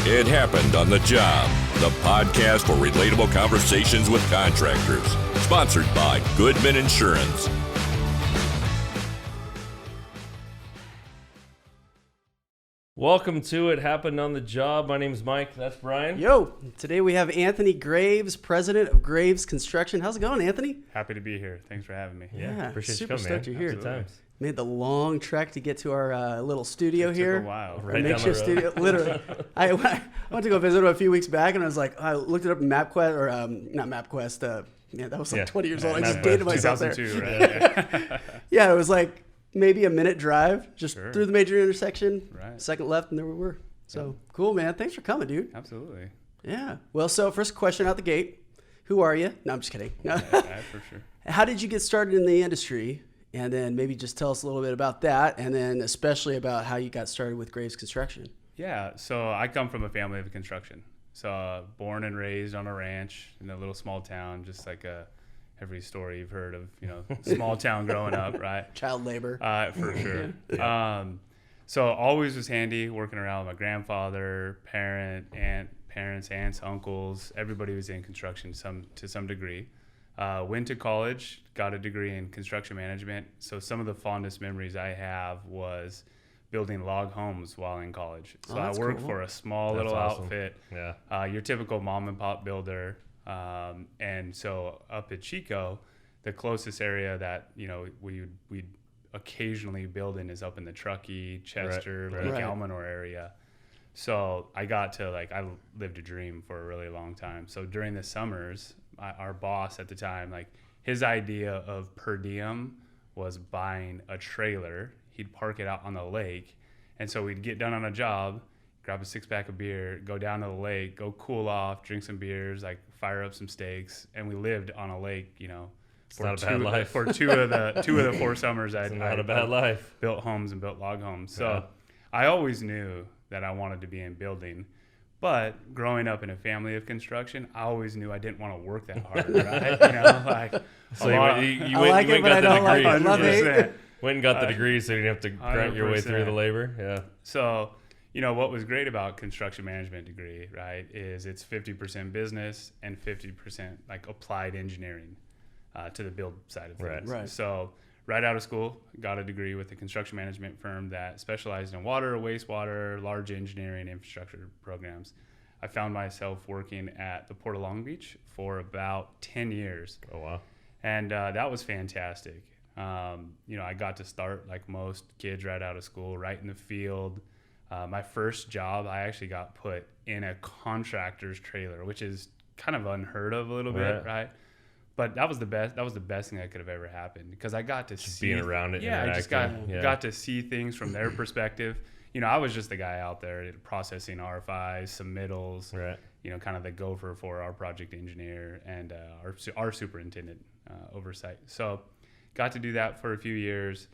It Happened on the Job, the podcast for relatable conversations with contractors. Sponsored by Goodman Insurance. Welcome to It Happened on the Job. My name's Mike. That's Brian. Yo, today we have Anthony Graves, president of Graves Construction. How's it going, Anthony? Happy to be here. Thanks for having me. Yeah, appreciate super you coming, stoked man. you're here. Good times. Made the long trek to get to our little studio here. Took a while. Right down the Makeshift road. studio. Literally, I went to go visit him a few weeks back, and I was like, I looked it up in MapQuest or not MapQuest. Man, that was like 20 years old. I just dated myself there. 2002, right? Yeah, it was like maybe a minute drive just Sure. through the major intersection. Right. Second left, and there we were. So cool, man. Thanks for coming, dude. Absolutely. Yeah. Well, so first question out the gate. Who are you? No, I'm just kidding. No. Yeah, for sure. How did you get started in the industry? And then maybe just tell us a little bit about that, and then especially about how you got started with Graves Construction. Yeah, so I come from a family of construction. So born and raised on a ranch in a little small town, just like every story you've heard of, small town growing up, right? Child labor. For sure. So always was handy working around with my grandfather, parents, aunts, uncles. Everybody was in construction to some degree. Went to college, got a degree in construction management. So some of the fondest memories I have was building log homes while in college. So I worked for a small little outfit, your typical mom and pop builder. And so up at Chico, the closest area that, we'd occasionally build in is up in the Truckee, Chester, Lake Almanor area. So I got to I lived a dream for a really long time. So during the summers, our boss at the time, his idea of per diem was buying a trailer. He'd park it out on the lake. And so we'd get done on a job, grab a 6-pack of beer, go down to the lake, go cool off, drink some beers, fire up some steaks. And we lived on a lake, It's not a bad life. For two of the 4 summers I built homes and built log homes. So I always knew that I wanted to be in building. But growing up in a family of construction, I always knew I didn't want to work that hard, right? So you like it, but I don't like it. I love it. Went and got the degree so you didn't have to grind your way through the labor. Yeah. So, what was great about construction management degree, right, is it's 50% business and 50% applied engineering to the build side of things. Right. So right out of school, got a degree with a construction management firm that specialized in water, wastewater, large engineering infrastructure programs. I found myself working at the Port of Long Beach for about 10 years. Oh, wow. And that was fantastic. I got to start like most kids right out of school, right in the field. My first job, I actually got put in a contractor's trailer, which is kind of unheard of a little bit, right? But that was the best thing that could have ever happened because I got to see being around it. Yeah, I just got to see things from their perspective. I was just the guy out there processing RFIs, submittals, kind of the gopher for our project engineer and our superintendent oversight. So got to do that for a few years,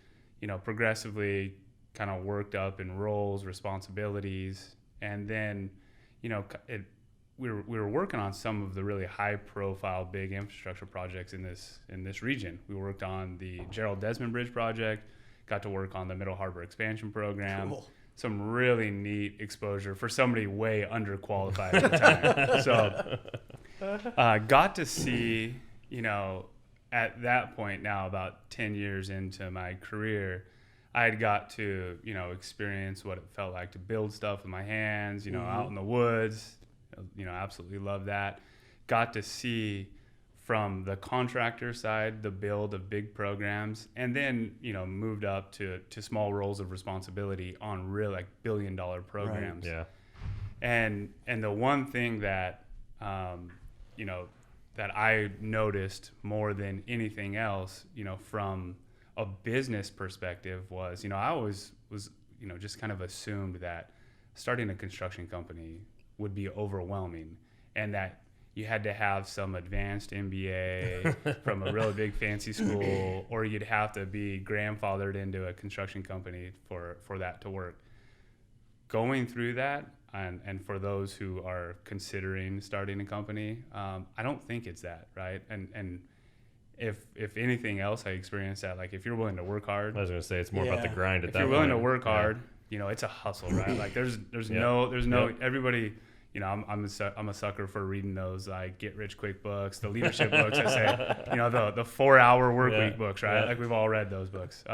progressively kind of worked up in roles, responsibilities, and then, we were working on some of the really high-profile big infrastructure projects in this region. We worked on the Gerald Desmond Bridge project, got to work on the Middle Harbor expansion program. Cool. Some really neat exposure for somebody way underqualified at the time. So got to see, at that point now, about 10 years into my career, I had got to, experience what it felt like to build stuff with my hands, out in the woods. Absolutely love that. Got to see from the contractor side the build of big programs, and then moved up to small roles of responsibility on real billion-dollar programs. Right. Yeah. And the one thing that that I noticed more than anything else, from a business perspective was, I always was, just kind of assumed that starting a construction company would be overwhelming and that you had to have some advanced MBA from a really big fancy school, or you'd have to be grandfathered into a construction company for that to work. Going through that, and for those who are considering starting a company, I don't think it's that, right? And if anything else, I experienced that, if you're willing to work hard. I was going to say, it's more about the grind at that point. If you're willing to work hard, it's a hustle, right? Like there's everybody, I'm a sucker for reading those like get rich quick books, the leadership books that say, the 4-hour work week books, right? Like we've all read those books.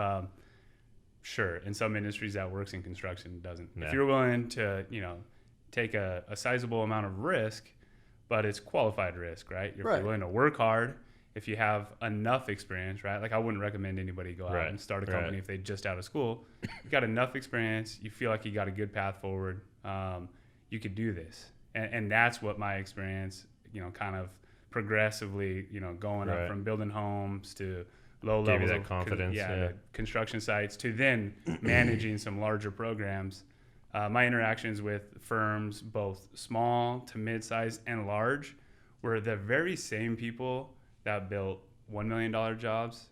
Sure, in some industries that works, in construction it doesn't. If you're willing to, take a sizable amount of risk, but it's qualified risk, right? If you're willing to work hard, if you have enough experience, right? Like I wouldn't recommend anybody go out and start a company if they're just out of school. You got enough experience, you feel like you got a good path forward, you could do this. And that's what my experience, kind of progressively, going up from building homes to low levels of confidence, construction sites to then managing some larger programs. My interactions with firms, both small to mid-size and large, were the very same people that built $1 million jobs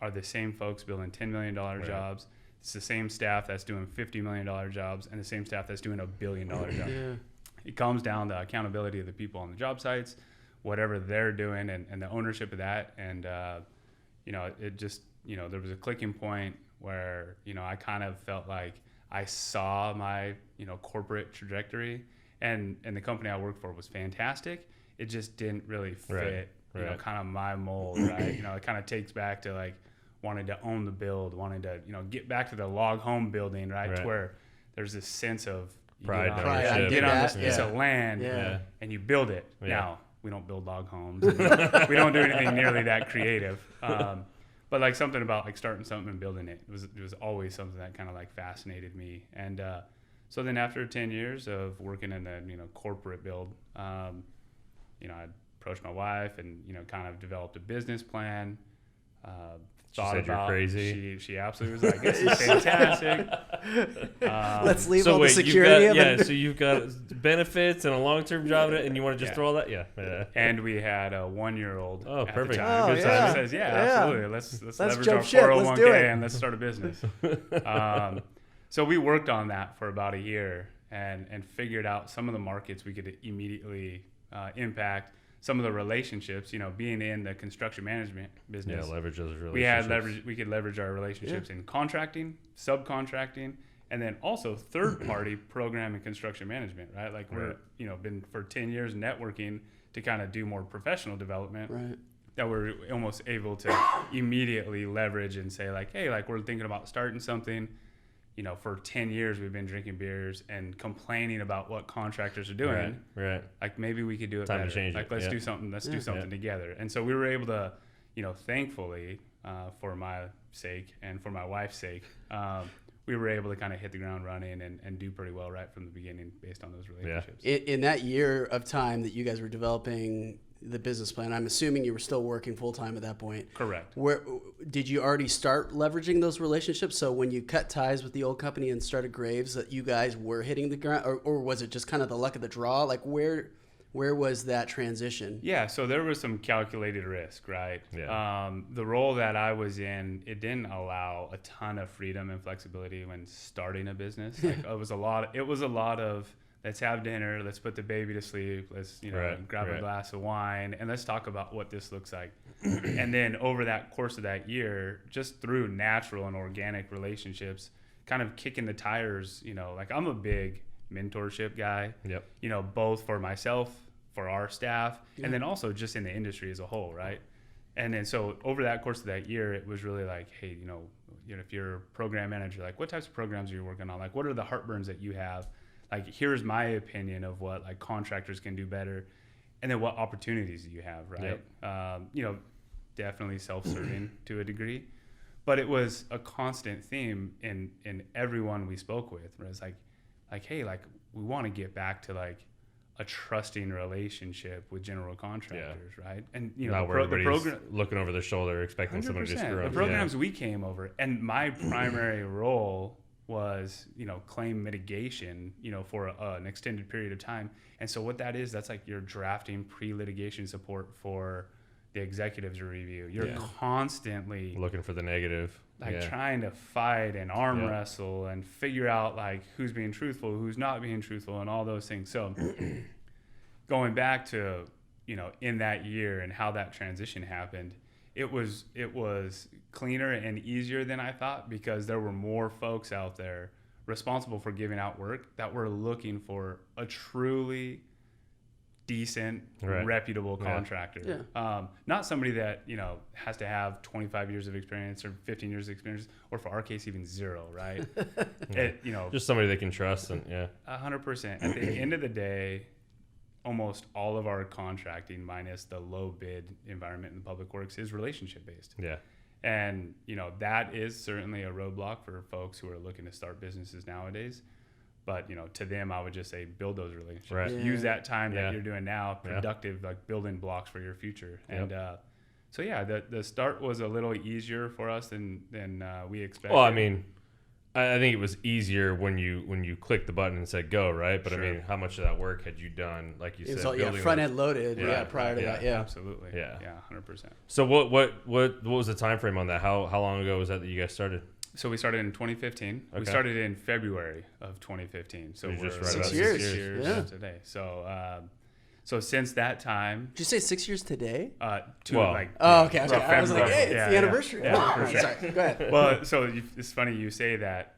are the same folks building $10 million jobs. It's the same staff that's doing $50 million jobs and the same staff that's doing $1 billion jobs. It comes down to accountability of the people on the job sites, whatever they're doing, and the ownership of that. And, it just, there was a clicking point where, I kind of felt like I saw my, corporate trajectory, and the company I worked for was fantastic. It just didn't really fit, kind of my mold, right? It kind of takes back to like wanting to own the build, wanting to, get back to the log home building, right? To where there's this sense of pride. You get on this piece of land and you build it. Now, we don't build log homes. We don't do anything nearly that creative. But like something about like starting something and building it, it was always something that kind of like fascinated me. And so then after 10 years of working in the corporate build, I approached my wife and kind of developed a business plan. She said you're crazy. She absolutely was like, this is fantastic. Let's leave all the security. So you've got benefits and a long-term job, and you want to just throw all that? Yeah. And we had a 1-year-old. Oh, at perfect. The time. Oh, Good yeah. time. He says, absolutely. Let's leverage our jump ship. 401k Let's do it. and let's start a business. So we worked on that for about a year and figured out some of the markets we could immediately impact. Some of the relationships, being in the construction management business. Yeah, leverage those relationships. We could leverage our relationships in contracting, subcontracting, and then also third-party program and construction management, right? Like we're, been for 10 years networking to kind of do more professional development. Right. That we're almost able to immediately leverage and say like, hey, like we're thinking about starting something. For 10 years we've been drinking beers and complaining about what contractors are doing. Right. Like maybe we could do it Time better. to change like it. let's do something. Let's do something together. And so we were able to, thankfully, for my sake and for my wife's sake, we were able to kind of hit the ground running and do pretty well right from the beginning based on those relationships. In that year of time that you guys were developing the business plan, I'm assuming you were still working full time at that point. Correct. Where did you already start leveraging those relationships? So when you cut ties with the old company and started Graves, that you guys were hitting the ground, or was it just kind of the luck of the draw? Like where was that transition? Yeah, so there was some calculated risk, right? Yeah. The role that I was in, it didn't allow a ton of freedom and flexibility when starting a business. Like it was a lot of let's have dinner, let's put the baby to sleep, let's grab a glass of wine, and let's talk about what this looks like. And then over that course of that year, just through natural and organic relationships, kind of kicking the tires, like I'm a big mentorship guy, both for myself, for our staff, and then also just in the industry as a whole, right? And then so over that course of that year, it was really like, hey, if you're a program manager, like what types of programs are you working on? Like what are the heartburns that you have? Like here's my opinion of what like contractors can do better, and then what opportunities do you have, right? Definitely self-serving to a degree, but it was a constant theme in everyone we spoke with. Where it's like hey, like we want to get back to like a trusting relationship with general contractors, right? And not where everybody's looking over their shoulder expecting someone to just screw up. The programs we came over, and my primary role was claim mitigation for an extended period of time. And so what that is, that's like you're drafting pre-litigation support for the executives to review. You're constantly looking for the negative, trying to fight and arm wrestle and figure out like who's being truthful, who's not being truthful, and all those things. So going back to in that year and how that transition happened, it was cleaner and easier than I thought, because there were more folks out there responsible for giving out work, that we're looking for a truly decent, reputable contractor. Not somebody that, has to have 25 years of experience or 15 years of experience, or for our case, even 0, right? Just somebody they can trust. And 100%. At the end of the day, almost all of our contracting, minus the low bid environment in the public works, is relationship based. Yeah. And, that is certainly a roadblock for folks who are looking to start businesses nowadays. But, to them, I would just say build those relationships. Right. Yeah. Use that time that you're doing now, productive, like building blocks for your future. And so, the start was a little easier for us than we expected. Well, I mean, I think it was easier when you clicked the button and said go, right? But Sure. I mean, how much of that work had you done, like you It was said? all, front end loaded. Prior to that. Yeah. Absolutely. Yeah. 100%. So what was the time frame on that? How long ago was that you guys started? So we started in 2015. Okay. We started in February of 2015. So you're we're just right 6 about years. 6 years. Yeah. today. So since that time, Did you say 6 years today? Well, Oh, okay. I was like, hey, it's Yeah, the anniversary. yeah, Oh, for sure. Sorry. Go ahead. Well, so it's funny you say that.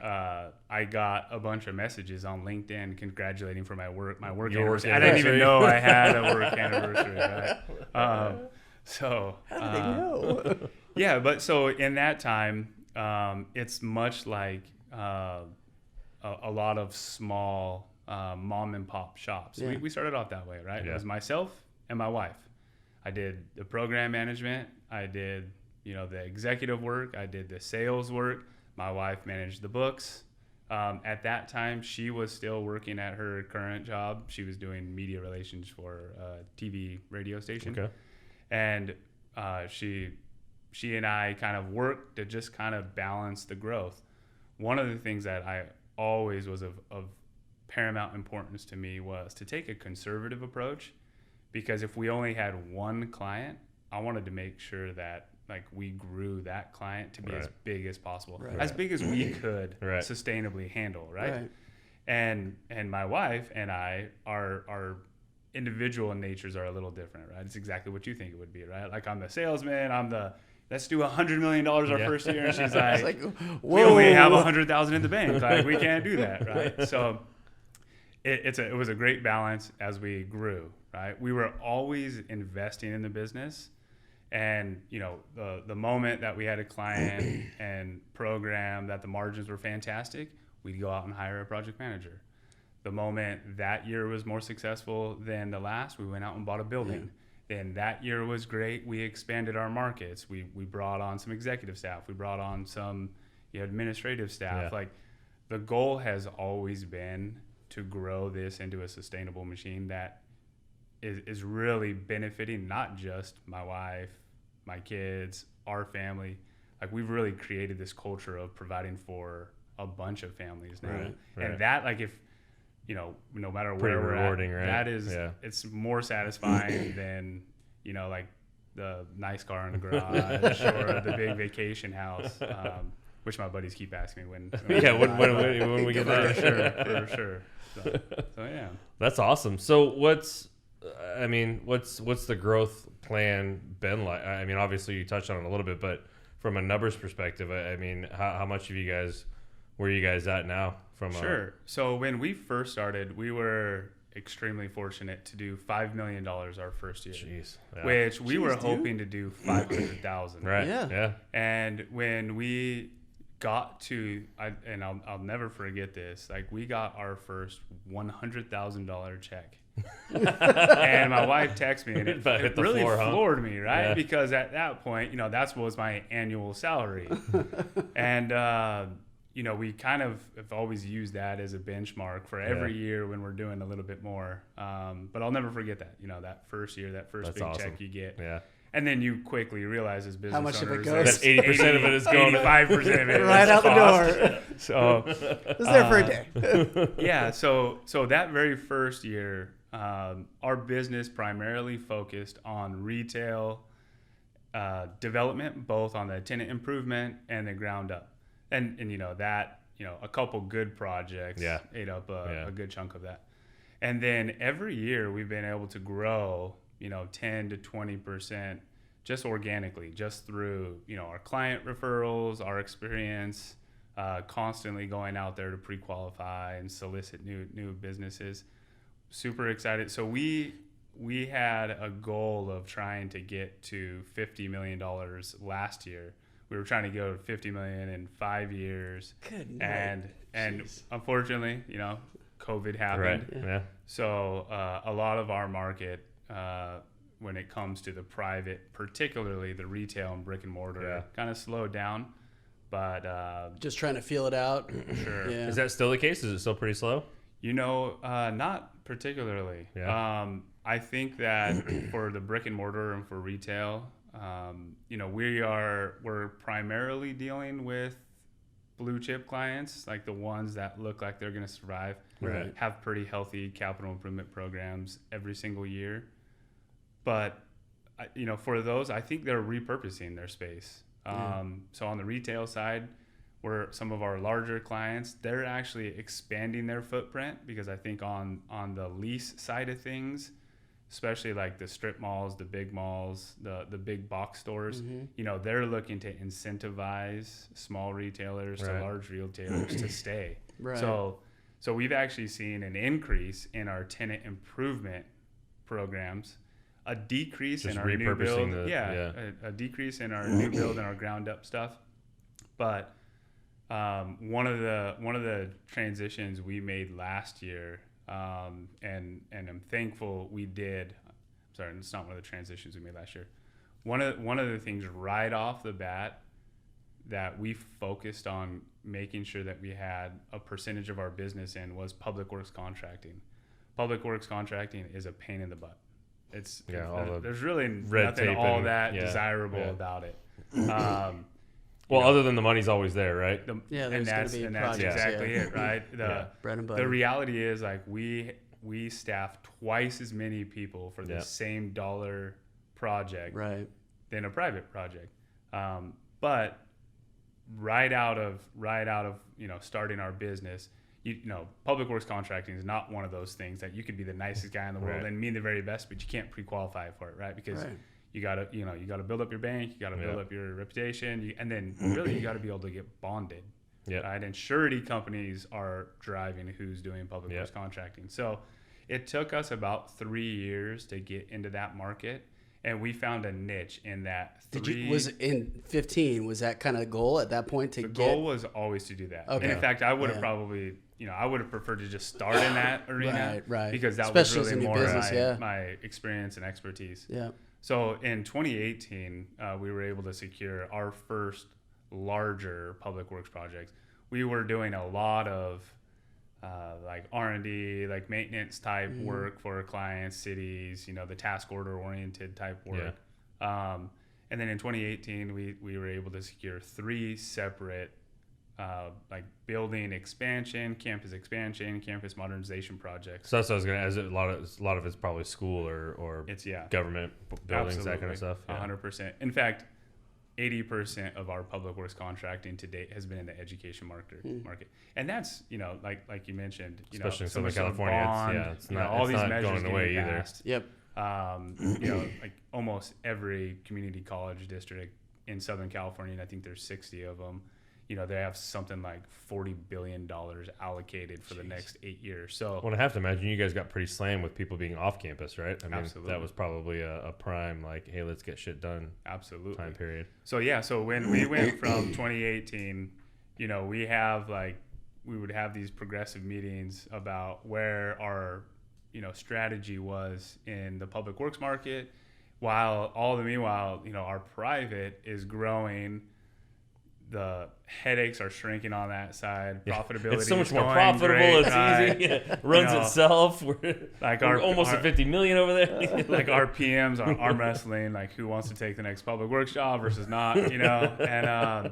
I got a bunch of messages on LinkedIn congratulating for my work Your work anniversary. I didn't even anniversary. know I had a work anniversary. Right? So How did they know? yeah, but so in that time, it's much like a lot of small mom and pop shops. Yeah. We started off that way, right? Yeah. It was myself and my wife. I did the program management. I did, the executive work. I did the sales work. My wife managed the books. At that time, she was still working at her current job. She was doing media relations for a TV radio station. Okay. And she and I kind of worked to just kind of balance the growth. One of the things that I always was of paramount importance to me was to take a conservative approach, because if we only had one client, I wanted to make sure that we grew that client to be as big as possible, as big as we could sustainably handle, right? And my wife and I, our individual natures are a little different, right? It's exactly what you think it would be, right? Like, I'm the salesman, let's do $100 million our first year, and she's like, we only have 100,000 in the bank, we can't do that, right? So it was a great balance as we grew, right? We were always investing in the business, and the moment that we had a client and program that the margins were fantastic, we'd go out and hire a project manager. The moment that year was more successful than the last, we went out and bought a building. Then that year was great. We expanded our markets. We brought on some executive staff. We brought on some administrative staff. Yeah. The goal has always been to grow this into a sustainable machine that is really benefiting not just my wife, my kids, our family. We've really created this culture of providing for a bunch of families now. Right. And that, if no matter Pretty where we're rewarding, at, right? that is, it's more satisfying than, the nice car in the garage or the big vacation house, which my buddies keep asking me when when we get that. For sure. So yeah. That's awesome. So what's the growth plan been like? I mean, obviously you touched on it a little bit, but from a numbers perspective, how much of where are you guys at now? Sure. So when we first started, we were extremely fortunate to do $5 million our first year. Jeez. Yeah. Which we were hoping to do 500,000. Right. Yeah. And when we got to, I'll never forget this, we got our first $100,000 check. And my wife texted me, and it really floored me, right? Yeah. Because at that point, that's what was my annual salary. And, we kind of have always used that as a benchmark for every year when we're doing a little bit more. But I'll never forget that, that first year, that first That's big awesome. check you get. Yeah. And then you quickly realize as business How much of it owners goes? That 80% of it is going 85% of it Right is out the cost. door. So It's there for a day. yeah, so that very first year, our business primarily focused on retail development, both on the tenant improvement and the ground up. And that, a couple good projects ate up a good chunk of that. And then every year we've been able to grow, 10 to 20% just organically, just through, our client referrals, our experience, constantly going out there to pre-qualify and solicit new businesses. Super excited. So we had a goal of trying to get to $50 million last year. We were trying to go to 50 million in 5 years. Good and Jeez. unfortunately, COVID happened. Right. Yeah. So a lot of our market, when it comes to the private, particularly the retail and brick and mortar, kind of slowed down. But Just trying to feel it out. sure. Yeah. Is that still the case? Is it still pretty slow? Not particularly. Yeah. I think that for the brick and mortar and for retail, we're primarily dealing with blue chip clients, like the ones that look like they're going to survive, Right. have pretty healthy capital improvement programs every single year. But, for those, I think they're repurposing their space. So on the retail side, where some of our larger clients, they're actually expanding their footprint, because I think on the lease side of things, especially like the strip malls, the big malls, the big box stores, they're looking to incentivize small retailers to large retailers to stay. Right. So we've actually seen an increase in our tenant improvement programs, a decrease Just in our new build. repurposing A decrease in our new build and our ground up stuff. But one of the transitions we made last year, and I'm thankful we did. Sorry, it's not one of the transitions we made last year. One of the things right off the bat that we focused on making sure that we had a percentage of our business in was public works contracting. Public works contracting is a pain in the butt. There's really nothing all that desirable about it. Other than the money's always there, right? There's going to be that's projects, exactly it, right? Bread and butter. The reality is, like, we staff twice as many people for the same dollar project than a private project. But right out of starting our business, public works contracting is not one of those things that you could be the nicest guy in the world and mean the very best, but you can't pre-qualify for it, right? Because you gotta build up your bank, you gotta build up your reputation, and then really you gotta be able to get bonded. Right? And surety companies are driving who's doing public works contracting. So it took us about 3 years to get into that market, and we found a niche in that. Was it in 15? Was that kind of the goal at that point to the get? The goal was always to do that. Okay. And in fact, I would have probably, I would have preferred to just start in that arena, right? Because that Especially was really more business, my experience and expertise. Yeah. So in 2018, we were able to secure our first larger public works projects. We were doing a lot of like R&D, like maintenance type work for clients, cities, the task order oriented type work. And then in 2018, we were able to secure 3 separate like building expansion, campus modernization projects. So that's what I was going to ask. A lot of it's probably school or it's government buildings, that kind of stuff. 100%. In fact, 80% of our public works contracting to date has been in the education market, and that's like you mentioned, especially in Southern California, it's not all these measures going away either. Yep. Like almost every community college district in Southern California, and I think there's 60 of them. They have something like $40 billion allocated for the next 8 years. So, I have to imagine you guys got pretty slammed with people being off campus, right? I mean, absolutely. That was probably a prime, like, hey, let's get shit done. Absolutely. Time period. So when we went from 2018, we would have these progressive meetings about where our, strategy was in the public works market, while all the meanwhile, our private is growing. The headaches are shrinking on that side. Profitability it's so much is more going profitable. Great, it's easy. Runs itself. We're almost at 50 million over there. Like our PMs are arm wrestling, like who wants to take the next public works job versus not, and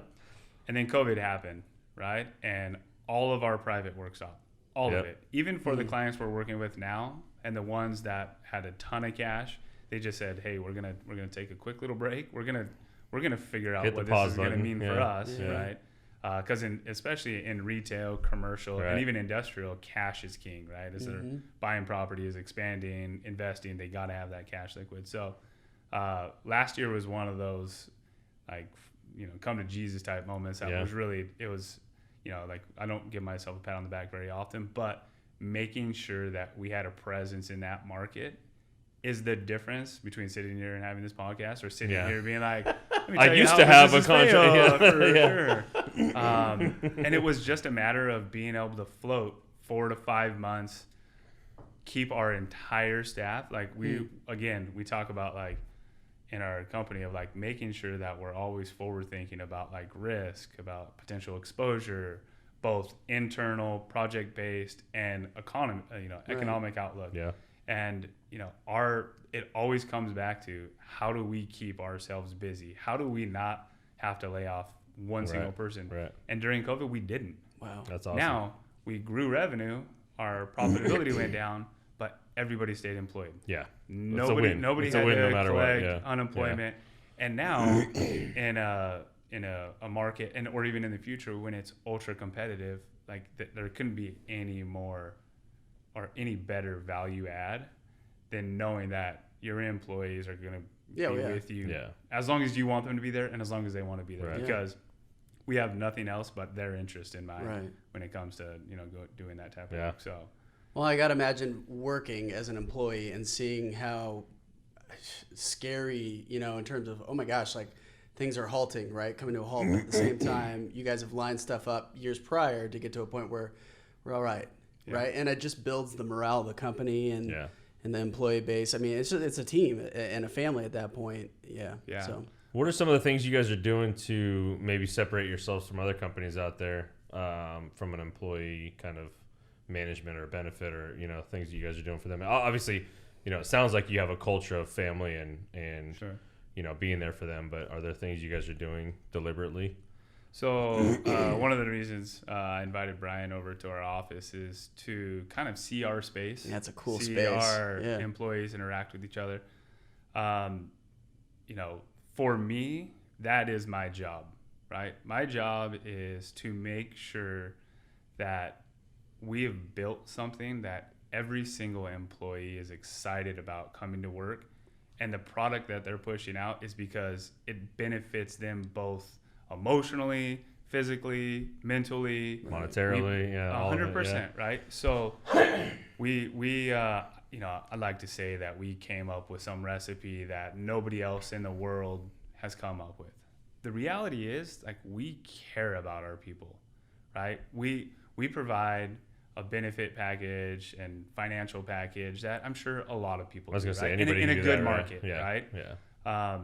then COVID happened, right? And all of our private work stopped, all of it. Even for the clients we're working with now, and the ones that had a ton of cash, they just said, hey, we're gonna take a quick little break. We're gonna figure out what this is gonna mean for us, right? Because especially in retail, commercial, and even industrial, cash is king, right? As they're buying properties, expanding, investing, they got to have that cash liquid. So last year was one of those, like, come to Jesus type moments. That was really, it was, like I don't give myself a pat on the back very often, but making sure that we had a presence in that market is the difference between sitting here and having this podcast or sitting here being like, let me tell I you used how to have a businesses fail, contract. for Yeah. sure. And it was just a matter of being able to float 4 to 5 months, keep our entire staff. Like we talk about like in our company of like making sure that we're always forward thinking about like risk, about potential exposure, both internal, project based, and economic outlook. Yeah. And it always comes back to how do we keep ourselves busy? How do we not have to lay off one single person? Right. And during COVID, we didn't. Wow. That's awesome. Now we grew revenue, our profitability went down, but everybody stayed employed. Yeah. Nobody had to collect unemployment. And now in a market or even in the future when it's ultra competitive, like there couldn't be any more or any better value add than knowing that your employees are going to be with you as long as you want them to be there and as long as they want to be there, because we have nothing else but their interest in mind when it comes to doing that type of work. So well, I gotta imagine working as an employee and seeing how scary, in terms of, oh my gosh, like things are halting, right? Coming to a halt, but at the same time, you guys have lined stuff up years prior to get to a point where we're all right, right? And it just builds the morale of the company and the employee base. I mean, it's a team and a family at that point. Yeah. So, what are some of the things you guys are doing to maybe separate yourselves from other companies out there, from an employee kind of management or benefit or things you guys are doing for them? Obviously, it sounds like you have a culture of family and sure. Being there for them, but are there things you guys are doing deliberately? So one of the reasons I invited Brian over to our office is to kind of see our space. That's a cool see space. Our employees interact with each other. For me, that is my job, right? My job is to make sure that we have built something that every single employee is excited about coming to work, and the product that they're pushing out is because it benefits them both emotionally, physically, mentally, monetarily, 100%, right? So I'd like to say that we came up with some recipe that nobody else in the world has come up with. The reality is, like, we care about our people, right? We provide a benefit package and financial package that I'm sure a lot of people do, right? In a good market, right? Yeah.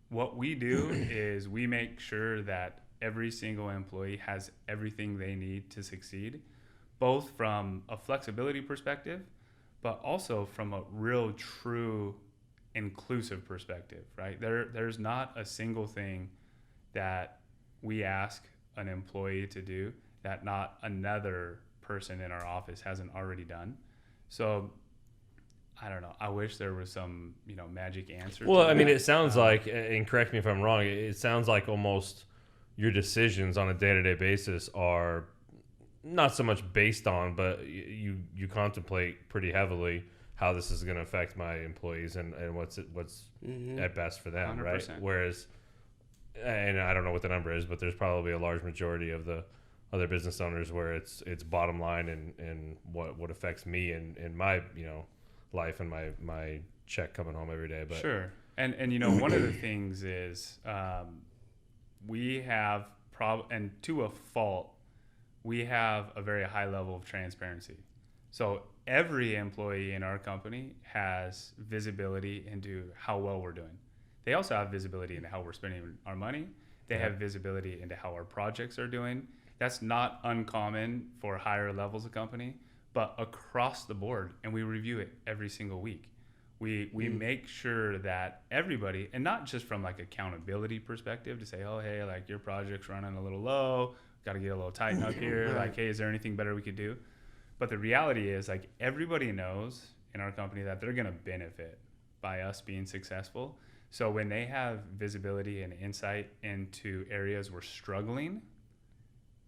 What we do is we make sure that every single employee has everything they need to succeed, both from a flexibility perspective, but also from a real, true, inclusive perspective, right? There's not a single thing that we ask an employee to do that not another person in our office hasn't already done. So I don't know. I wish there was some, magic answer. Well, I mean, it sounds like, and correct me if I'm wrong, it sounds like almost your decisions on a day-to-day basis are not so much based on, but you contemplate pretty heavily how this is going to affect my employees and what's at best for them, 100%. Right? Whereas, and I don't know what the number is, but there's probably a large majority of the other business owners where it's bottom line and what affects me and my life and my check coming home every day. But sure. And one of the things is we have and to a fault, we have a very high level of transparency. So every employee in our company has visibility into how well we're doing. They also have visibility into how we're spending our money. They have visibility into how our projects are doing. That's not uncommon for higher levels of company, but across the board, and we review it every single week. We make sure that everybody, and not just from like accountability perspective to say, oh, hey, like your project's running a little low, got to get a little tighten up here. Like, hey, is there anything better we could do? But the reality is, like, everybody knows in our company that they're going to benefit by us being successful. So when they have visibility and insight into areas we're struggling,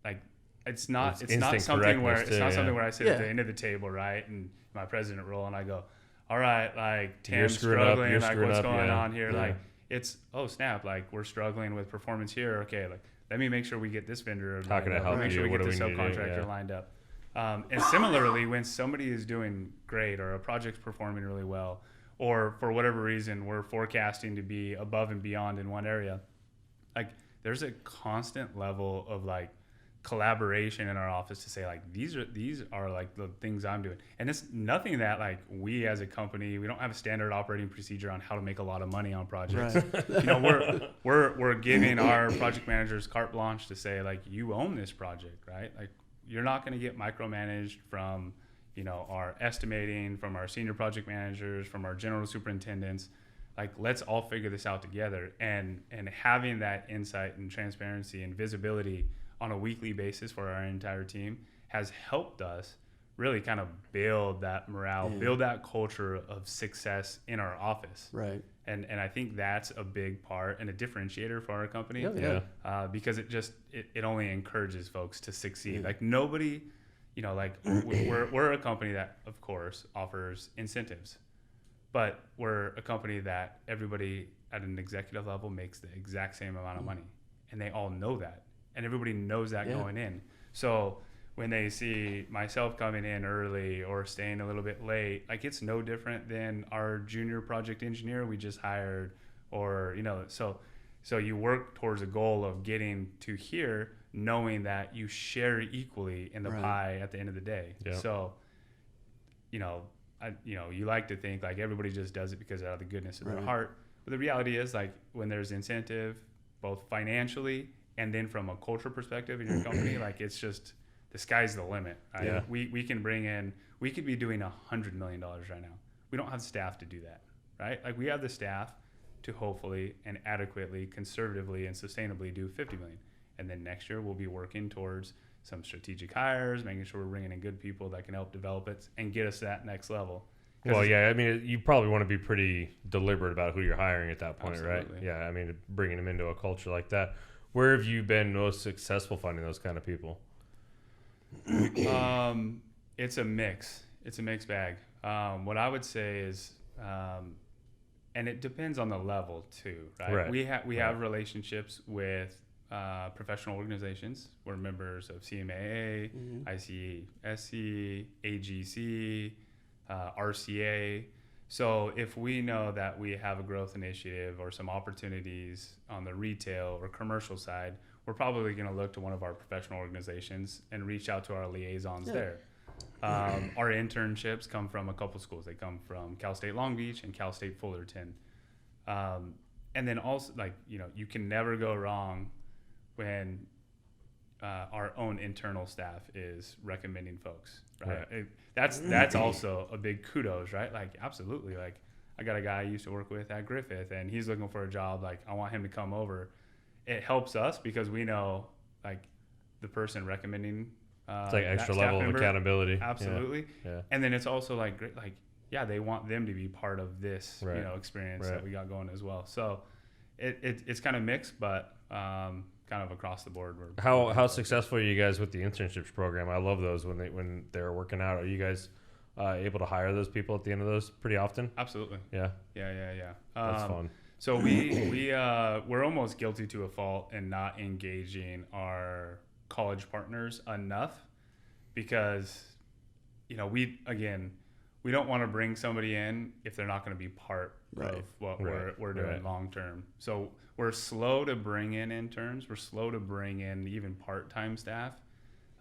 like, it's not something where I sit at the end of the table, right, and my president role, and I go, all right, like, Tam's struggling, like, what's going on here? Like, it's, oh snap, like, we're struggling with performance here. Okay, like, let me make sure we get this vendor How can I help make you? sure we What get do this we need to do? subcontractor Yeah. lined up. And similarly, when somebody is doing great or a project's performing really well, or for whatever reason we're forecasting to be above and beyond in one area, like there's a constant level of like collaboration in our office to say like these are like the things I'm doing, and it's nothing that like we as a company, we don't have a standard operating procedure on how to make a lot of money on projects. Right. You know, we're giving our project managers carte blanche to say like you own this project, right? Like you're not going to get micromanaged from, you know, our estimating, from our senior project managers, from our general superintendents. Like let's all figure this out together, and having that insight and transparency and visibility on a weekly basis for our entire team has helped us really kind of build that morale, build that culture of success in our office. Right. And I think that's a big part and a differentiator for our company. Yeah. Because it only encourages folks to succeed. Like nobody, you know, like we're a company that of course offers incentives, but we're a company that everybody at an executive level makes the exact same amount of money, and they all know that. And everybody knows that going in. So when they see myself coming in early or staying a little bit late, like it's no different than our junior project engineer we just hired, or, you know, so you work towards a goal of getting to here, knowing that you share equally in the pie at the end of the day. Yeah. So, you know, you like to think like everybody just does it because out of the goodness of their heart. But the reality is like when there's incentive, both financially and then from a culture perspective in your company, like it's just the sky's the limit. Right? Yeah. We can bring in, we could be doing $100 million right now. We don't have staff to do that, right? Like we have the staff to hopefully and adequately, conservatively and sustainably do 50 million. And then next year we'll be working towards some strategic hires, making sure we're bringing in good people that can help develop it and get us to that next level. Well, yeah, I mean, you probably want to be pretty deliberate about who you're hiring at that point, Absolutely. right? Yeah, I mean, bringing them into a culture like that. Where have you been most successful finding those kind of people? It's a mix. It's a mixed bag. What I would say is, and it depends on the level too, right? We have relationships with professional organizations. We're members of CMAA, ICSC, AGC, RCA. So if we know that we have a growth initiative or some opportunities on the retail or commercial side, we're probably going to look to one of our professional organizations and reach out to our liaisons there. Our internships come from a couple schools. They come from Cal State Long Beach and Cal State Fullerton. And then also, like, you know, you can never go wrong when our own internal staff is recommending folks, right? That's also a big kudos, right? Like, absolutely. Like, I got a guy I used to work with at Griffith, and he's looking for a job. Like, I want him to come over. It helps us because we know, like, the person recommending It's like extra level of accountability. Absolutely. Yeah. And then it's also like, great, like, yeah, they want them to be part of this, Right. you know, experience that we got going as well. So it's kind of mixed, but kind of across the board. How successful are you guys with the internships program? I love those when they're working out. Are you guys able to hire those people at the end of those pretty often? Absolutely. Yeah. Yeah. That's fun. So we're almost guilty to a fault in not engaging our college partners enough, because, you know, we don't want to bring somebody in if they're not going to be part of what we're doing long term. So we're slow to bring in interns. We're slow to bring in even part-time staff.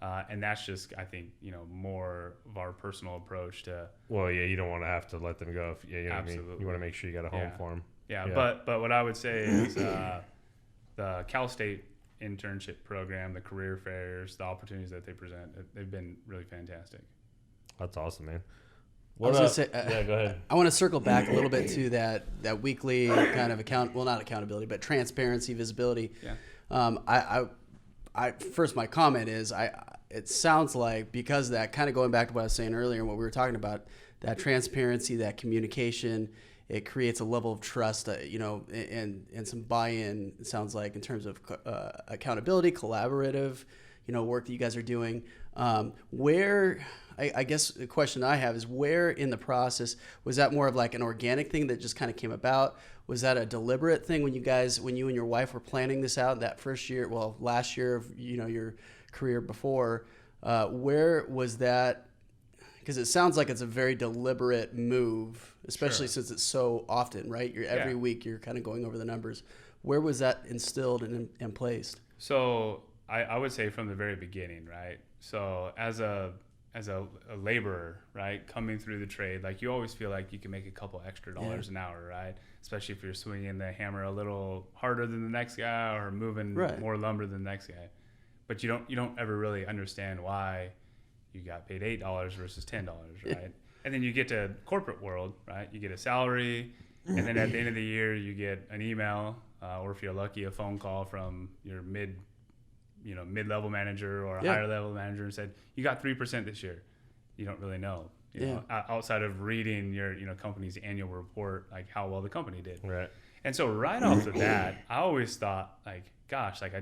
And that's just, I think, you know, more of our personal approach to. Well, yeah, you don't want to have to let them go. You know Absolutely. what I mean? You want to make sure you got a home for them. Yeah. But what I would say is the Cal State internship program, the career fairs, the opportunities that they present, they've been really fantastic. That's awesome, man. I was going to say, yeah, go ahead. I want to circle back a little bit to that weekly kind of not accountability, but transparency, visibility. Yeah. First, my comment is, it sounds like, because of that, kind of going back to what I was saying earlier and what we were talking about, that transparency, that communication, it creates a level of trust, you know, and some buy-in, it sounds like, in terms of accountability, collaborative, you know, work that you guys are doing. I guess the question I have is where in the process was that more of like an organic thing that just kind of came about? Was that a deliberate thing when you and your wife were planning this out that first year, well, last year of, your career before, where was that? Because it sounds like it's a very deliberate move, especially since it's so often, right? Every week you're kind of going over the numbers. Where was that instilled and placed? So I would say from the very beginning, right? So as a laborer, right, coming through the trade, like you always feel like you can make a couple extra dollars an hour, right? Especially if you're swinging the hammer a little harder than the next guy or moving more lumber than the next guy. But you don't ever really understand why you got paid $8 versus $10, right? And then you get to corporate world, right? You get a salary, and then at the end of the year you get an email, or if you're lucky, a phone call from your mid-level manager or a higher level manager and said, you got 3% this year. You don't really know, you know, outside of reading your, company's annual report, like how well the company did. Right. And so right off the bat, I always thought like, gosh, like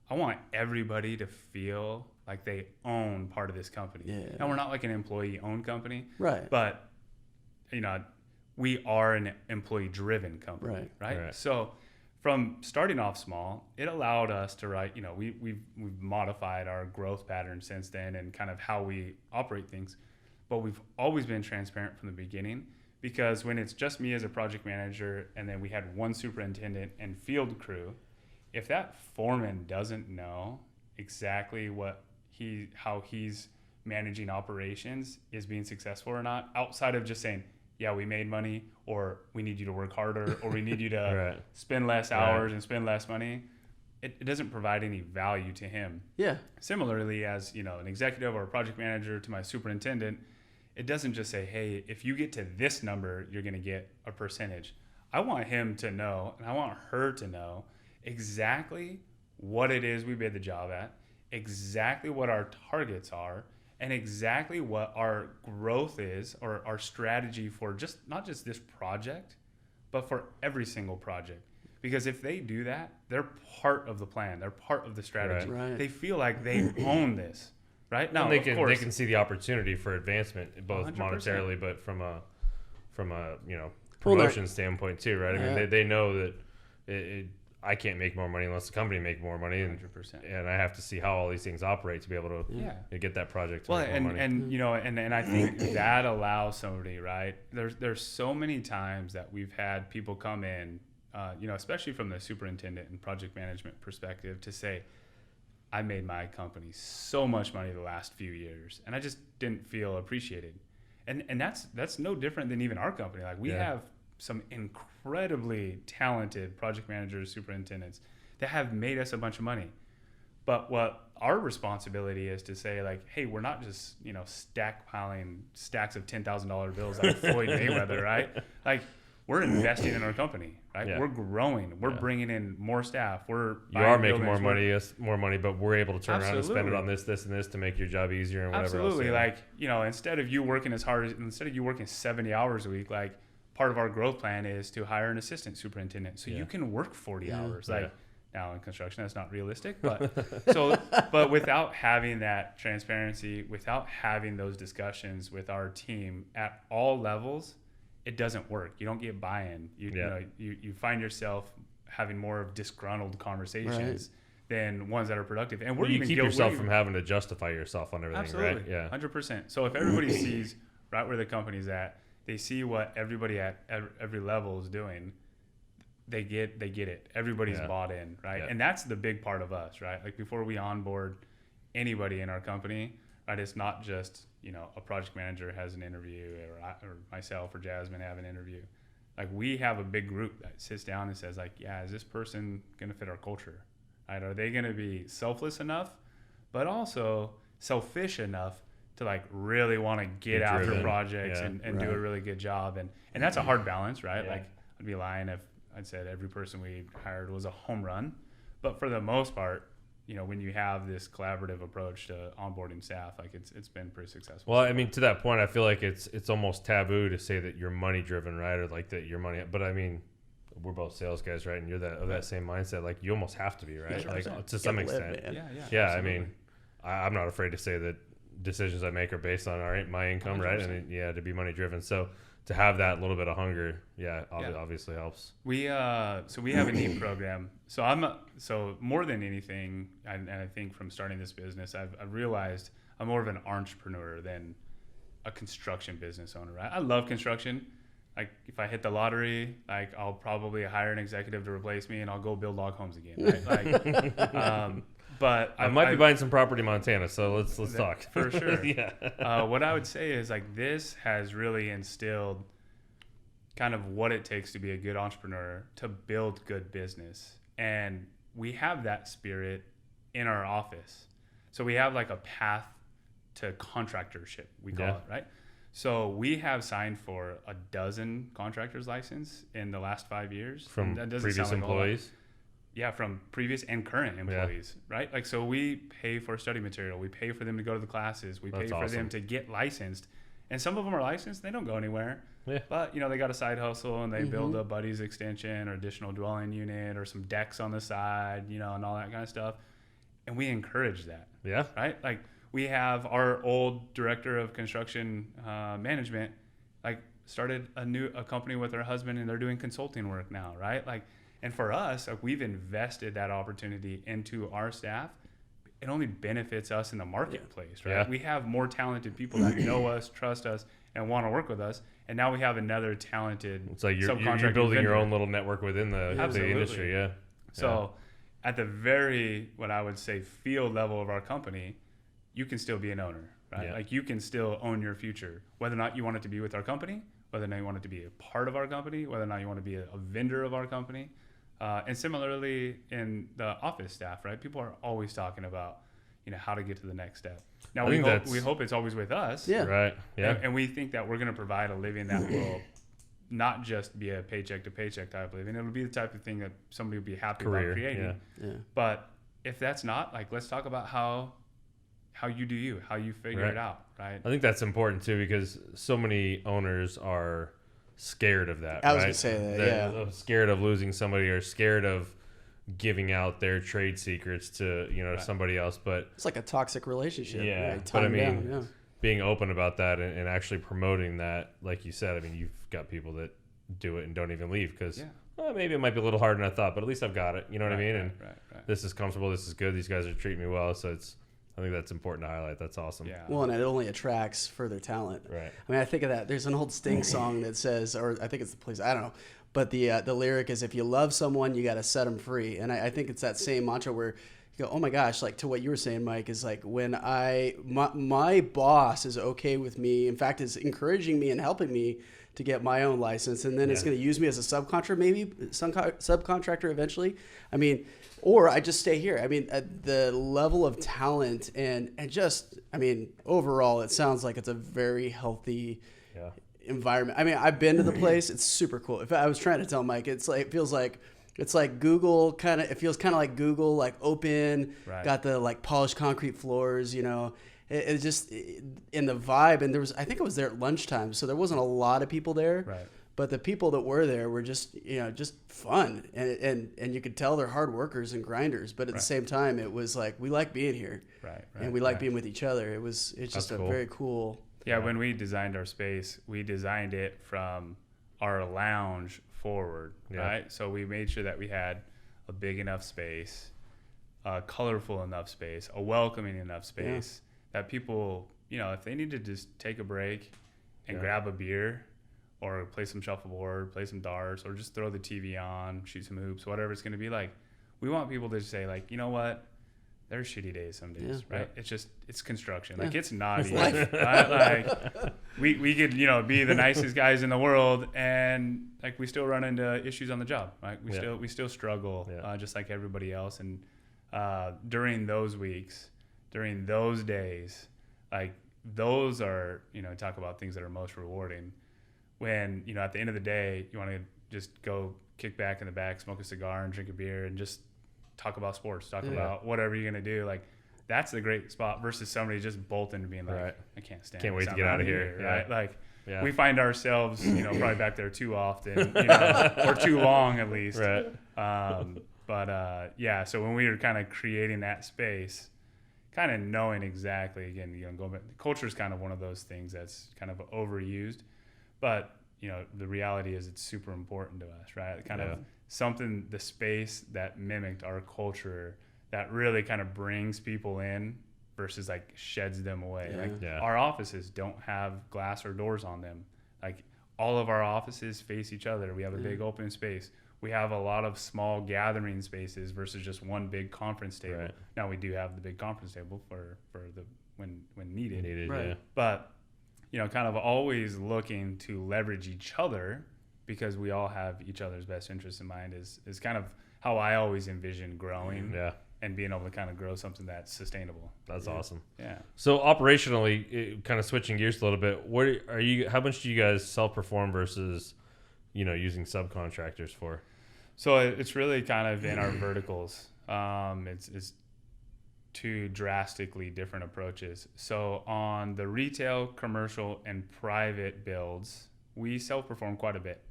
I want everybody to feel like they own part of this company. Yeah. And we're not like an employee owned company. Right. But, we are an employee driven company. Right. So from starting off small, it allowed us to write, we've modified our growth pattern since then and kind of how we operate things. But we've always been transparent from the beginning, because when it's just me as a project manager and then we had one superintendent and field crew, if that foreman doesn't know exactly how he's managing operations is being successful or not, outside of just saying, yeah, we made money, or we need you to work harder, or we need you to spend less hours and spend less money, it doesn't provide any value to him. Yeah. Similarly, as an executive or a project manager to my superintendent, it doesn't just say, hey, if you get to this number, you're going to get a percentage. I want him to know, and I want her to know exactly what it is we bid the job at, exactly what our targets are, and exactly what our growth is, or our strategy for not just this project, but for every single project. Because if they do that, they're part of the plan. They're part of the strategy. Right. They feel like they own this, right? Now, they course, can see the opportunity for advancement, both 100%. monetarily, but from a promotion standpoint too, right? I mean, they know that I can't make more money unless the company make more money, and 100%. And I have to see how all these things operate to be able to get that project to make more money. And I think that allows somebody, right? There's so many times that we've had people come in, especially from the superintendent and project management perspective, to say, I made my company so much money the last few years, and I just didn't feel appreciated. And that's no different than even our company. Like we have some incredibly talented project managers, superintendents that have made us a bunch of money. But what our responsibility is to say, like, hey, we're not just, stackpiling stacks of $10,000 bills like Floyd Mayweather, right? Like, we're investing in our company, right? Yeah. We're growing. We're bringing in more staff. You are making more money, but we're able to turn around and spend it on this, and this to make your job easier and whatever else. Absolutely. Like, instead of you working 70 hours a week, like, part of our growth plan is to hire an assistant superintendent so you can work 40 hours. Now in construction, that's not realistic, but without having that transparency, without having those discussions with our team at all levels, it doesn't work. You don't get buy-in. You find yourself having more of disgruntled conversations than ones that are productive. And you keep yourself from having to justify yourself on everything, absolutely, right? Yeah, 100%. So if everybody sees right where the company's at, they see what everybody at every level is doing, they get it. Everybody's bought in, right? Yeah. And that's the big part of us, right? Like before we onboard anybody in our company, right? It's not just, a project manager has an interview, or myself or Jasmine have an interview. Like we have a big group that sits down and says, like, is this person going to fit our culture? Right? Are they going to be selfless enough, but also selfish enough to like really want to get after projects and do a really good job? And that's a hard balance, right? Like I'd be lying if I'd said every person we hired was a home run, but for the most part, when you have this collaborative approach to onboarding staff, like it's been pretty successful. Well, I mean, to that point, I feel like it's almost taboo to say that you're money driven, right? Or like that you're money, but I mean, we're both sales guys, right? And you're that same mindset. Like you almost have to be, right? Like to some extent. Yeah. I mean, I'm not afraid to say that decisions I make are based on my income, 100%. Right? And to be money driven. So to have that little bit of hunger, obviously helps. We have a NEAT program. So more than anything, and I think from starting this business, I've realized I'm more of an entrepreneur than a construction business owner. Right? I love construction. Like if I hit the lottery, like I'll probably hire an executive to replace me, and I'll go build log homes again. Right? Like, but I might be buying some property in Montana, so let's talk for sure. Yeah. What I would say is like this has really instilled kind of what it takes to be a good entrepreneur, to build good business, and we have that spirit in our office. So we have like a path to contractorship, we call it, right? So we have signed for 12 contractors license in the last 5 years. From previous employees? Yeah, from previous and current employees, right? Like, so we pay for study material. We pay for them to go to the classes. We pay for them to get licensed. And some of them are licensed. They don't go anywhere. Yeah. But, they got a side hustle and they build a buddy's extension or additional dwelling unit or some decks on the side, and all that kind of stuff. And we encourage that. Yeah. Right? Like, we have our old director of construction management, like, started a company with her husband, and they're doing consulting work now, right? Like, and for us, like, we've invested that opportunity into our staff. It only benefits us in the marketplace, right? Yeah. We have more talented people that know us, trust us, and want to work with us. And now we have another talented It's like you're building your own little network within the industry, yeah. So at the very, what I would say, field level of our company, you can still be an owner, right? Yeah. Like, you can still own your future, whether or not you want it to be with our company, whether or not you want it to be a part of our company, whether or not you want to be a vendor of our company. And similarly in the office staff, right? People are always talking about, how to get to the next step. Now we hope it's always with us. Yeah. Right. Yeah. And we think that we're going to provide a living that will not just be a paycheck to paycheck type of living. It'll be the type of thing that somebody will be happy about creating. Yeah. But if that's not, like, let's talk about how you do you, how you figure it out, right? I think that's important too, because so many owners are scared of that. I was gonna say that. They're scared of losing somebody, or scared of giving out their trade secrets to somebody else. But it's like a toxic relationship. Yeah, right? But I mean, being open about that and actually promoting that, like you said, I mean, you've got people that do it and don't even leave because maybe it might be a little harder than I thought, but at least I've got it. You know what I mean? And this is comfortable. This is good. These guys are treating me well. So I think that's important to highlight. That's awesome. Yeah. Well, and it only attracts further talent. Right. I mean, I think of that. There's an old Sting song that says, or I think it's the Police, I don't know. But the lyric is, if you love someone, you got to set them free. And I think it's that same mantra where you go, oh my gosh, like to what you were saying, Mike, is like when my boss is okay with me, in fact, is encouraging me and helping me to get my own license. And then it's going to use me as a subcontractor, maybe subcontractor eventually. I mean, or I just stay here. I mean, the level of talent and just, I mean, overall, it sounds like it's a very healthy environment. I mean, I've been to the place. It's super cool. If I was trying to tell Mike, it's like, it feels like it's like Google kind of, it feels kind of like Google, like open, got the like polished concrete floors, it just in the vibe. And I think it was there at lunchtime. So there wasn't a lot of people there. Right. But the people that were there were just, just fun. And you could tell they're hard workers and grinders. But at the same time, it was like, we like being here. Right. And we like being with each other. It's just a very cool. Yeah, when we designed our space, we designed it from our lounge forward, right? So we made sure that we had a big enough space, a colorful enough space, a welcoming enough space that people, if they need to just take a break and grab a beer, or play some shuffleboard, play some darts, or just throw the TV on, shoot some hoops, whatever it's going to be like. We want people to say, like, you know what? There's shitty days some days, right? It's construction. Like, it's not easy. Right? Like, we could, be the nicest guys in the world, and, like, we still run into issues on the job, right? We still struggle, just like everybody else. And during those weeks, during those days, like, those are, talk about things that are most rewarding. When, at the end of the day, you want to just go kick back in the back, smoke a cigar and drink a beer and just talk about sports, talk about whatever you're going to do. Like, that's the great spot versus somebody just bolting to being like, I can't stand it. Can't wait to get out of here. Right. Like, we find ourselves, probably back there too often, or too long at least. Right. So when we were kind of creating that space, kind of knowing exactly, again, going back, culture is kind of one of those things that's kind of overused, but the reality is it's super important to us, right? Kind of something, the space that mimicked our culture that really kind of brings people in versus like sheds them away. Our offices don't have glass or doors on them. Like all of our offices face each other. We have a big open space. We have a lot of small gathering spaces versus just one big conference table. Right. Now we do have the big conference table for the when needed. Right. Yeah. But kind of always looking to leverage each other because we all have each other's best interests in mind is kind of how I always envision growing. Yeah. And being able to kind of grow something that's sustainable. That's awesome. Yeah. So operationally, kind of switching gears a little bit, how much do you guys self-perform versus, using subcontractors for? So it's really kind of in our verticals. It's two drastically different approaches. So on the retail, commercial, and private builds, we self-perform quite a bit.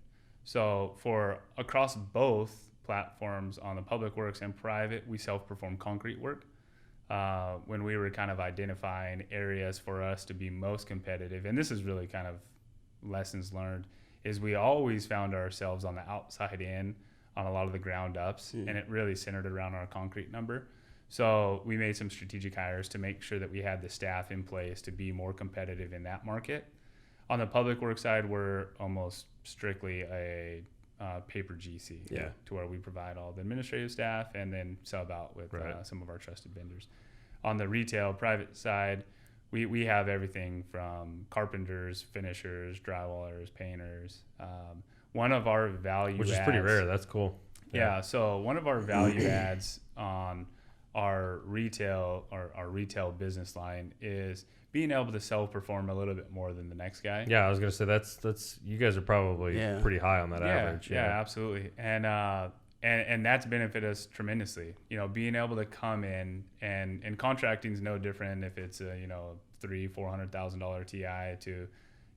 So for across both platforms on the public works and private, we self-perform concrete work. When we were kind of identifying areas for us to be most competitive, and this is really kind of lessons learned, is we always found ourselves on the outside in on a lot of the ground ups, and it really centered around our concrete number. So we made some strategic hires to make sure that we had the staff in place to be more competitive in that market. On the public work side, we're almost strictly a paper GC, to where we provide all the administrative staff and then sub out with some of our trusted vendors. On the retail private side, we have everything from carpenters, finishers, drywallers, painters. One of our value which is adds, pretty rare. That's cool. Yeah. So one of our value adds on our retail business line is being able to self-perform a little bit more than the next guy. Yeah, I was gonna say that's you guys are probably pretty high on that average. Yeah, absolutely, and that's benefited us tremendously. Being able to come in and contracting is no different if it's a $300,000-$400,000 TI to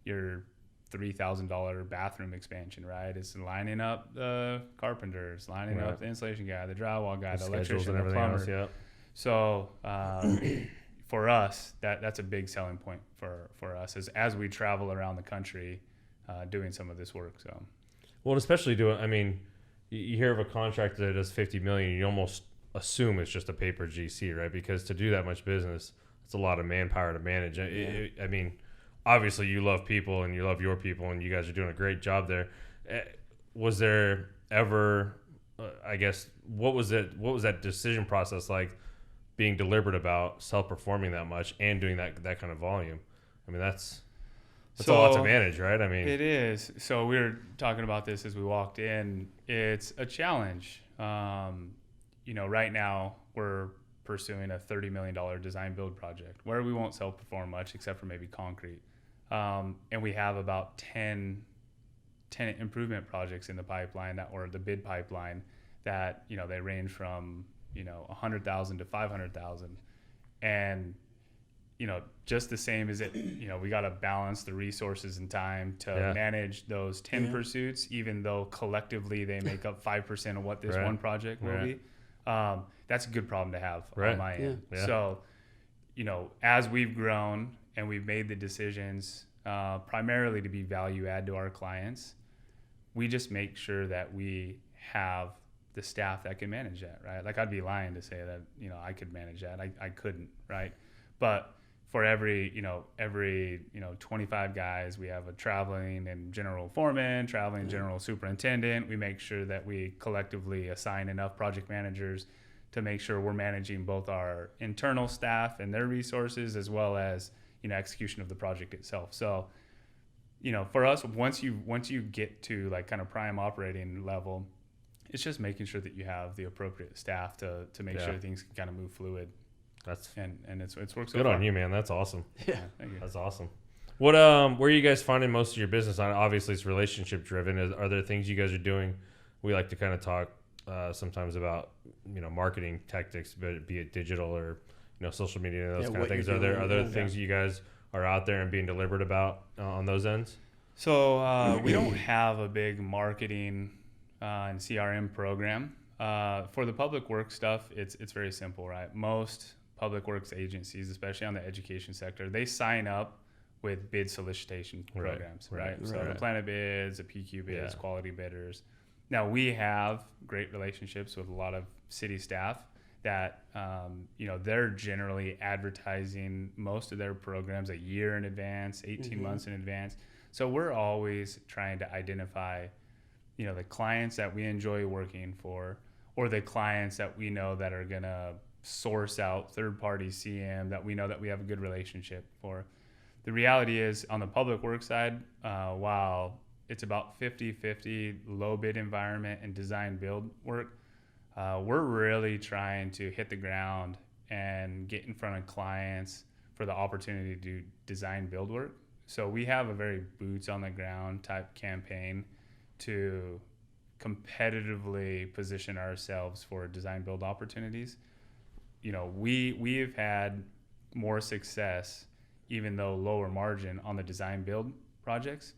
your $3,000 bathroom expansion, right? It's lining up the carpenters, lining up the insulation guy, the drywall guy, the electrician, the plumber. Else, yeah. So for us, that's a big selling point for us as we travel around the country doing some of this work. So, well, especially you hear of a contractor that does $50 million, you almost assume it's just a paper GC, right? Because to do that much business, it's a lot of manpower to manage. Obviously you love people and you love your people and you guys are doing a great job there. Was there ever, what was that decision process like, being deliberate about self-performing that much and doing that kind of volume? That's a lot to manage, right? It is. So we were talking about this as we walked in. It's a challenge. Right now we're pursuing a $30 million design build project where we won't self-perform much except for maybe concrete. And we have about 10 tenant improvement projects in the pipeline or the bid pipeline that, they range from, 100,000 to 500,000. And, just the same as we got to balance the resources and time to manage those 10 pursuits, even though collectively they make up 5% of what this one project will be. That's a good problem to have on my end. Yeah. So, as we've grown and we've made the decisions primarily to be value add to our clients, we just make sure that we have the staff that can manage that, right? Like I'd be lying to say that, I could manage that. I couldn't, right? But for every 25 guys, we have a traveling and general foreman, traveling general superintendent. We make sure that we collectively assign enough project managers to make sure we're managing both our internal staff and their resources as well as, execution of the project itself. So, for us, once you get to like kind of prime operating level, it's just making sure that you have the appropriate staff to make sure things can kind of move fluid. It's worked so good far. On you, man. That's awesome. Yeah, thank you. That's awesome. What where are you guys finding most of your business on? Obviously, it's relationship driven. Are there things you guys are doing? We like to kind of talk sometimes about marketing tactics, be it digital or social media and those kind of things. Are there things you guys are out there and being deliberate about on those ends? So we don't have a big marketing and CRM program. For the public work stuff, it's very simple, right? Most public works agencies, especially on the education sector, they sign up with bid solicitation programs, right? So the Planet Bids, the PQ bids, quality bidders. Now we have great relationships with a lot of city staff that, they're generally advertising most of their programs a year in advance, 18 months in advance. So we're always trying to identify, the clients that we enjoy working for, or the clients that we know that are going to source out third-party CM that we know that we have a good relationship for. The reality is, on the public work side, while it's about 50-50 low bid environment and design build work, we're really trying to hit the ground and get in front of clients for the opportunity to do design build work. So we have a very boots on the ground type campaign to competitively position ourselves for design build opportunities. We've had more success, even though lower margin, on the design build projects,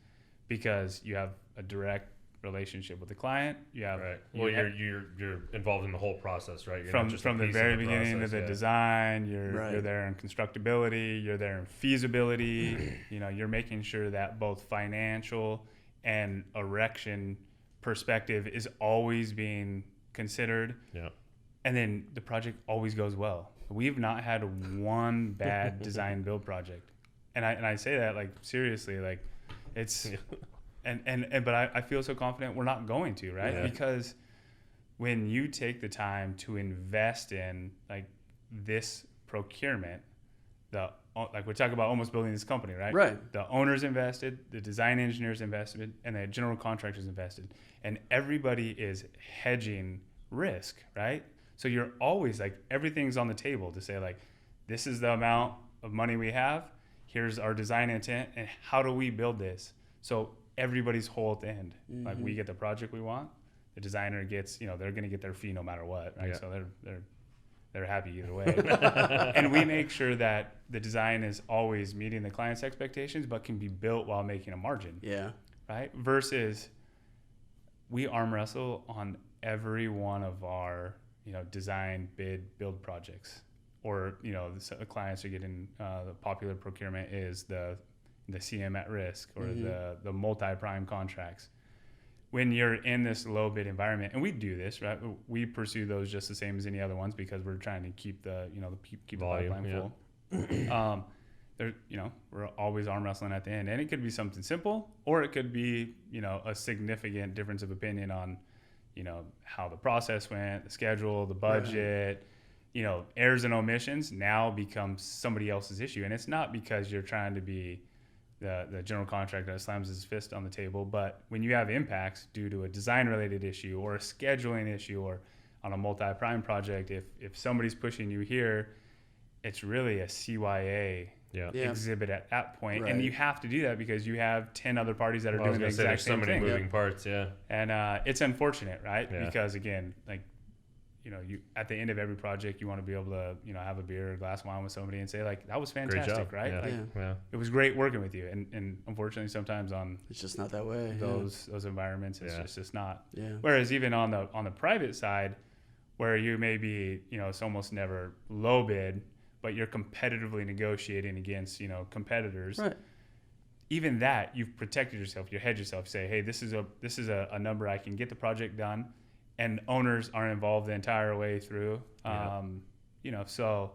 because you have a direct relationship with the client. You have you're involved in the whole process, right? You're from not just the very beginning of the design. You're there in constructability. You're there in feasibility. You're making sure that both financial and erection perspective is always being considered. Yeah. And then the project always goes well. We've not had one bad design build project, and I say that like seriously, like it's, but I feel so confident we're not going to, right? Yeah. Because when you take the time to invest in like this procurement, like we talk about almost building this company, right? Right. The owners invested, the design engineers invested, and the general contractors invested, and everybody is hedging risk, right? So you're always like, everything's on the table to say like, this is the amount of money we have. Here's our design intent, and how do we build this? So everybody's whole at the end. Like we get the project we want. The designer gets, they're going to get their fee no matter what, right? Yeah. So they're happy either way. And we make sure that the design is always meeting the client's expectations, but can be built while making a margin. Yeah. Right. Versus we arm wrestle on every one of our, design, bid, build projects, or, the clients are getting, the popular procurement is the CM at risk, or the multi-prime contracts. When you're in this low bid environment, and we do this, right? We pursue those just the same as any other ones because we're trying to keep the, keep volume, the pipeline full. We're always arm wrestling at the end, and it could be something simple, or it could be, a significant difference of opinion on, how the process went, the schedule, the budget, errors and omissions now becomes somebody else's issue. And it's not because you're trying to be the general contractor that slams his fist on the table, but when you have impacts due to a design related issue or a scheduling issue, or on a multi-prime project, if somebody's pushing you here, it's really a CYA exhibit at that point. Right. And you have to do that because you have 10 other parties that are doing the exact same thing. So many moving parts, And it's unfortunate, right? Yeah. Because again, like, you at the end of every project, you want to be able to, have a beer or a glass of wine with somebody and say like, that was fantastic, right? Yeah. It was great working with you. And unfortunately, sometimes it's just not that way. Those environments, it's just not. Yeah. Whereas even on the private side, where you may be, it's almost never low bid, but you're competitively negotiating against, competitors. Right. Even that, you've protected yourself. You hedge yourself. Say, hey, this is a number I can get the project done, and owners aren't involved the entire way through. So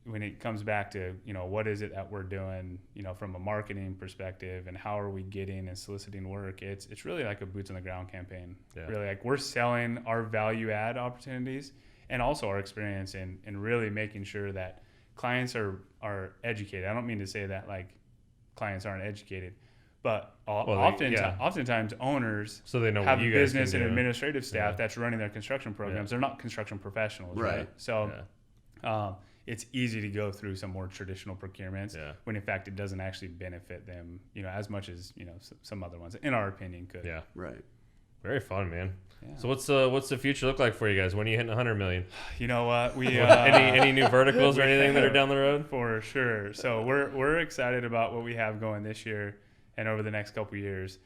when it comes back to, what is it that we're doing, from a marketing perspective, and how are we getting and soliciting work, it's really like a boots on the ground campaign. Yeah. Really, like, we're selling our value add opportunities and also our experience in really making sure that clients are educated. I don't mean to say that like clients aren't educated, but oftentimes owners they know have a business and administrative staff that's running their construction programs. They're not construction professionals, right? So it's easy to go through some more traditional procurements when in fact it doesn't actually benefit them, as much as, some other ones, in our opinion, could. Yeah. Right. Very fun, man. Yeah. So what's the future look like for you guys? When are you hitting 100 million? You know what? We any new verticals or anything that are down the road? For sure. So we're excited about what we have going this year and over the next couple of years.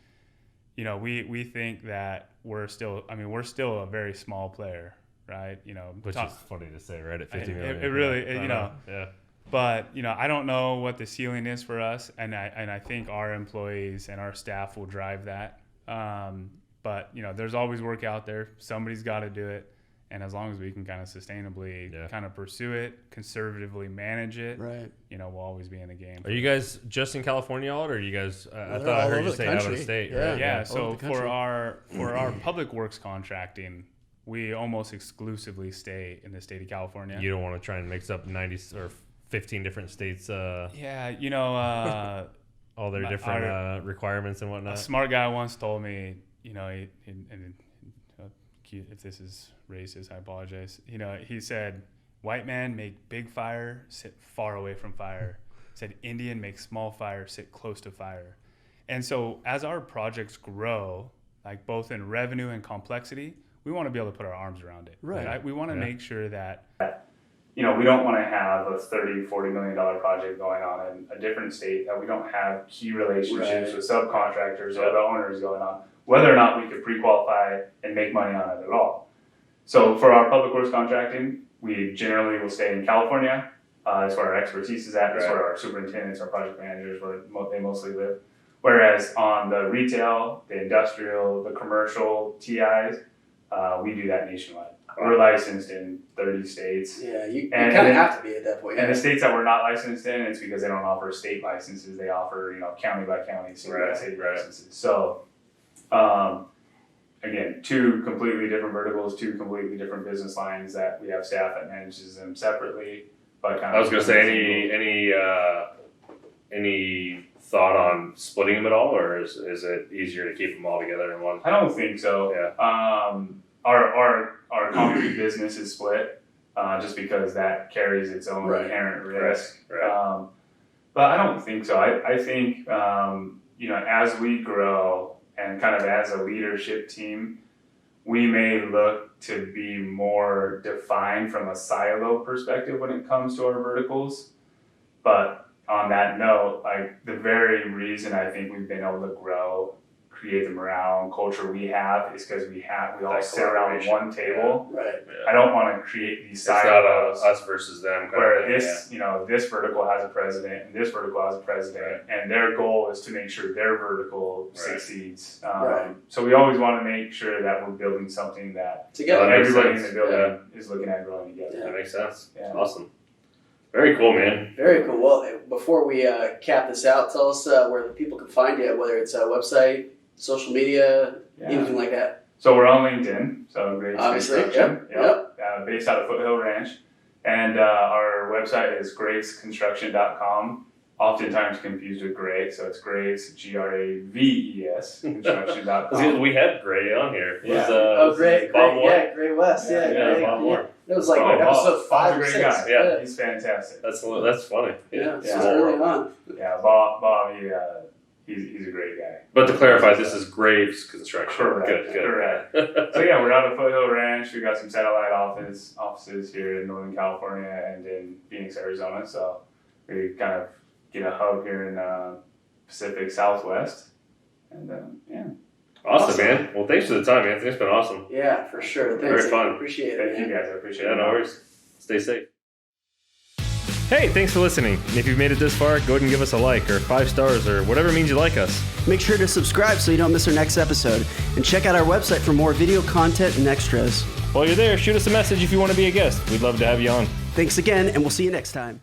We think that we're still a very small player, right? You know, Which is funny to say, right? At 50 million. It really, you know. Yeah. But, you know, I don't know what the ceiling is for us, and I think our employees and our staff will drive that. But, you know, there's always work out there. Somebody's got to do it. And as long as we can kind of sustainably kind of pursue it, conservatively manage it, Right. you know, we'll always be in the game. Are you guys just in California, or are you guys? I thought all I heard over you the say out of country. the state. Yeah. Right? Yeah, all so over the country. for our public works contracting, we almost exclusively stay in the state of California. You don't want to try and mix up 90 or 15 different states. Yeah, you know, All their different requirements and whatnot. a smart guy once told me, you know, if this is racist, I apologize. You know, he said, white man make big fire, sit far away from fire. Said Indian make small fire, sit close to fire. And so as our projects grow, like both in revenue and complexity, we want to be able to put our arms around it. Right. We want to make sure that, you know, we don't want to have a $30, $40 million project going on in a different state that we don't have key relationships with subcontractors or the owners going on, whether or not we could pre-qualify and make money on it at all. So for our public works contracting, we generally will stay in California. That's where our expertise is at. That's where our superintendents, our project managers, where they mostly live. Whereas on the retail, the industrial, the commercial TIs, we do that nationwide. We're licensed in 30 states. Yeah, you kind of have to be at that point. And the states that we're not licensed in, it's because they don't offer state licenses. They offer, you know, county by county, city by city licenses. So, again, two completely different verticals, two completely different business lines that we have staff that manages them separately. But kind I was going to say, any thought on splitting them at all, or is it easier to keep them all together in one? I don't think so. Yeah. Our concrete business is split, just because that carries its own inherent risk. Right. But I don't think so. I think, you know, as we grow and kind of as a leadership team, we may look to be more defined from a silo perspective when it comes to our verticals. But on that note, like the very reason I think we've been able to grow, create the morale and culture we have is because we all sit around one table. Right. I don't want to create these It's silos. not us versus them. Where you know, this vertical has a president and this vertical has a president, and their goal is to make sure their vertical succeeds. So we always want to make sure that we're building something that everybody in the building is looking at growing together. That makes sense. Yeah. Awesome. Very cool, man. Very cool. Well, before we cap this out, tell us where the people can find you, whether it's a website, social media, anything like that. So we're on LinkedIn. So Graves Obviously, Construction. Based out of Foothill Ranch. And our website is gravesconstruction.com. Oftentimes confused with Gray, so it's Graves, Graves, construction.com. We had Gray on here. Gray West. Bob Moore. It was like episode 5 or 6. Guy. Yeah. He's fantastic. That's funny. Early on. Yeah, Bob, he's a great guy. But to clarify, this is Graves Construction. Correct. Good. Correct. So yeah, we're out of Foothill Ranch. We got some satellite offices here in Northern California and in Phoenix, Arizona. So we kind of get a hub here in Pacific Southwest. And Awesome, man. Well, thanks for the time, Anthony. It's been awesome. Yeah, for sure. Thanks. Very fun. Appreciate it. Thank you guys. I appreciate it. Yeah, no worries. Stay safe. Hey, thanks for listening. If you've made it this far, go ahead and give us a like or 5 stars or whatever means you like us. Make sure to subscribe so you don't miss our next episode. And check out our website for more video content and extras. While you're there, shoot us a message if you want to be a guest. We'd love to have you on. Thanks again, and we'll see you next time.